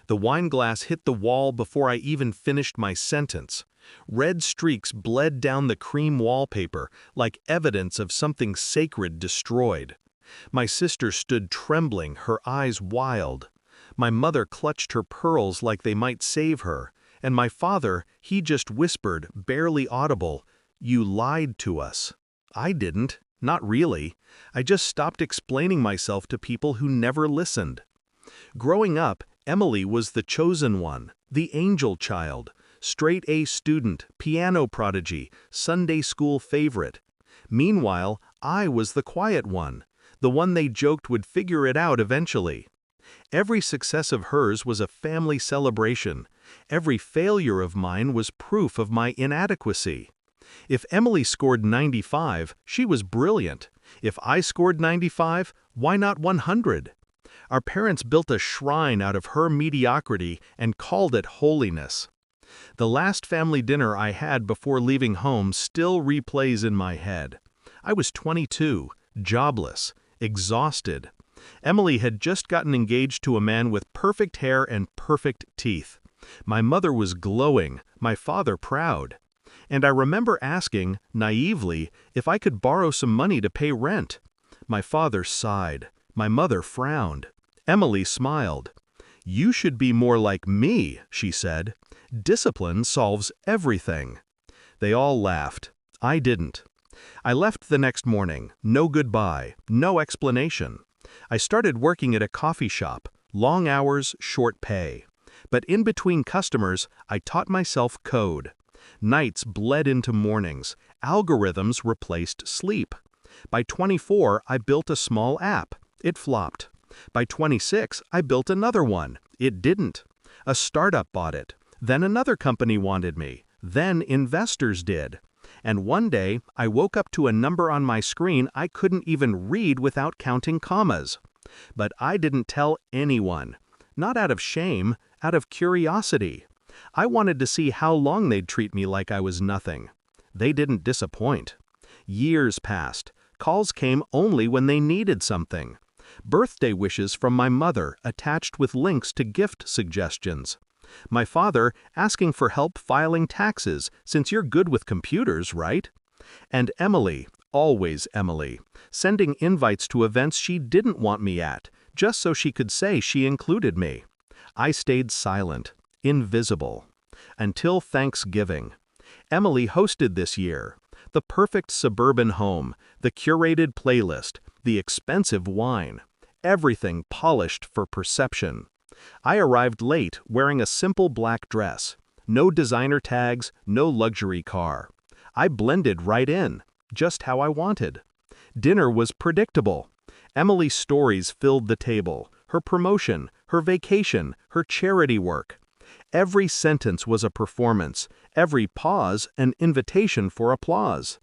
The wine glass hit the wall before I even finished my sentence. Red streaks bled down the cream wallpaper like evidence of something sacred destroyed. My sister stood trembling, her eyes wild. My mother clutched her pearls like they might save her, and my father, he just whispered, barely audible, "You lied to us." I didn't, not really. I just stopped explaining myself to people who never listened. Growing up, Emily was the chosen one, the angel child, straight A student, piano prodigy, Sunday school favorite. Meanwhile, I was the quiet one, the one they joked would figure it out eventually. Every success of hers was a family celebration. Every failure of mine was proof of my inadequacy. If Emily scored 95, she was brilliant. If I scored 95, why not 100? Our parents built a shrine out of her mediocrity and called it holiness. The last family dinner I had before leaving home still replays in my head. I was 22, jobless, exhausted. Emily had just gotten engaged to a man with perfect hair and perfect teeth. My mother was glowing, my father proud. And I remember asking, naively, if I could borrow some money to pay rent. My father sighed. My mother frowned. Emily smiled. "You should be more like me," she said. "Discipline solves everything." They all laughed. I didn't. I left the next morning, no goodbye, no explanation. I started working at a coffee shop, long hours, short pay. But in between customers, I taught myself code. Nights bled into mornings. Algorithms replaced sleep. By 24, I built a small app. It flopped. By 26, I built another one. It didn't. A startup bought it. Then another company wanted me. Then investors did. And one day, I woke up to a number on my screen I couldn't even read without counting commas. But I didn't tell anyone. Not out of shame, out of curiosity. I wanted to see how long they'd treat me like I was nothing. They didn't disappoint. Years passed. Calls came only when they needed something. Birthday wishes from my mother attached with links to gift suggestions. My father asking for help filing taxes, since you're good with computers, right? And Emily, always Emily, sending invites to events she didn't want me at, just so she could say she included me. I stayed silent, invisible. Until Thanksgiving. Emily hosted this year. The perfect suburban home, the curated playlist, the expensive wine. Everything polished for perception. I arrived late wearing a simple black dress. No designer tags, no luxury car. I blended right in, just how I wanted. Dinner was predictable. Emily's stories filled the table. Her promotion, her vacation, her charity work. Every sentence was a performance, every pause an invitation for applause.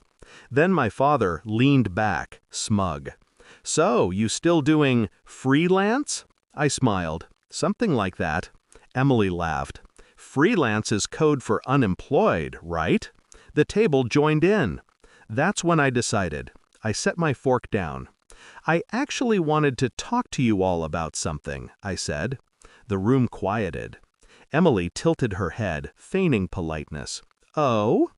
Then my father leaned back, smug. "So, you still doing freelance?" I smiled. "Something like that." Emily laughed. "Freelance is code for unemployed, right?" The table joined in. That's when I decided. I set my fork down. "I actually wanted to talk to you all about something," I said. The room quieted. Emily tilted her head, feigning politeness. "Oh?"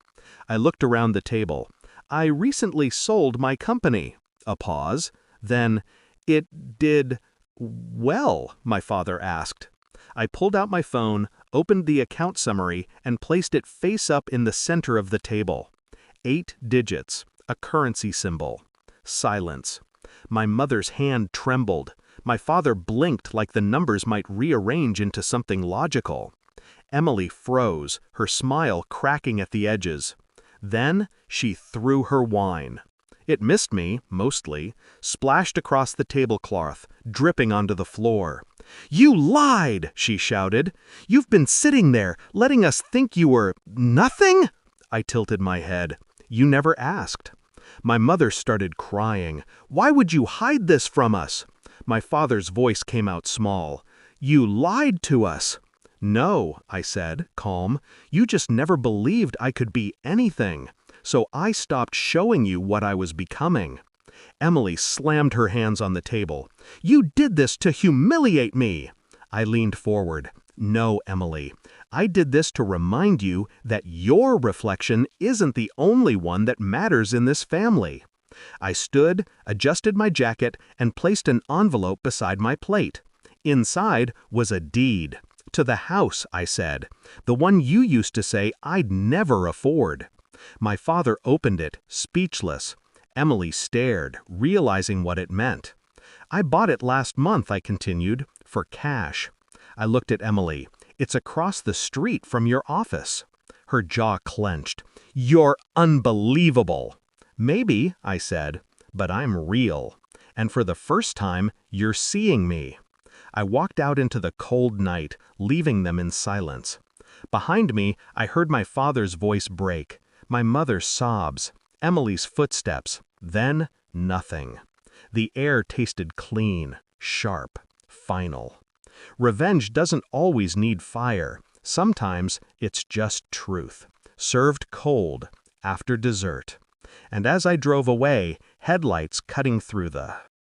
I looked around the table. "I recently sold my company." A pause. Then, "It did well?" my father asked. I pulled out my phone, opened the account summary, and placed it face up in the center of the table. 8 digits, a currency symbol. Silence. My mother's hand trembled. My father blinked like the numbers might rearrange into something logical. Emily froze, her smile cracking at the edges. Then she threw her wine. It missed me, mostly, splashed across the tablecloth, dripping onto the floor. "You lied!" she shouted. "You've been sitting there, letting us think you were nothing?" I tilted my head. "You never asked." My mother started crying. "Why would you hide this from us?" My father's voice came out small. "You lied to us." "No," I said, calm. "You just never believed I could be anything. So I stopped showing you what I was becoming." Emily slammed her hands on the table. "You did this to humiliate me." I leaned forward. No, Emily. I did this to remind you that your reflection isn't the only one that matters in this family. I stood, adjusted my jacket, and placed an envelope beside my plate. Inside was a deed. To the house, I said. The one you used to say I'd never afford. My father opened it, speechless. Emily stared, realizing what it meant. I bought it last month, I continued, for cash. I looked at Emily. It's across the street from your office. Her jaw clenched. You're unbelievable. Maybe, I said, but I'm real. And for the first time, you're seeing me. I walked out into the cold night, leaving them in silence. Behind me, I heard my father's voice break, my mother's sobs, Emily's footsteps, then nothing. The air tasted clean, sharp, final. Revenge doesn't always need fire. Sometimes it's just truth, served cold, after dessert. And as I drove away, headlights cutting through the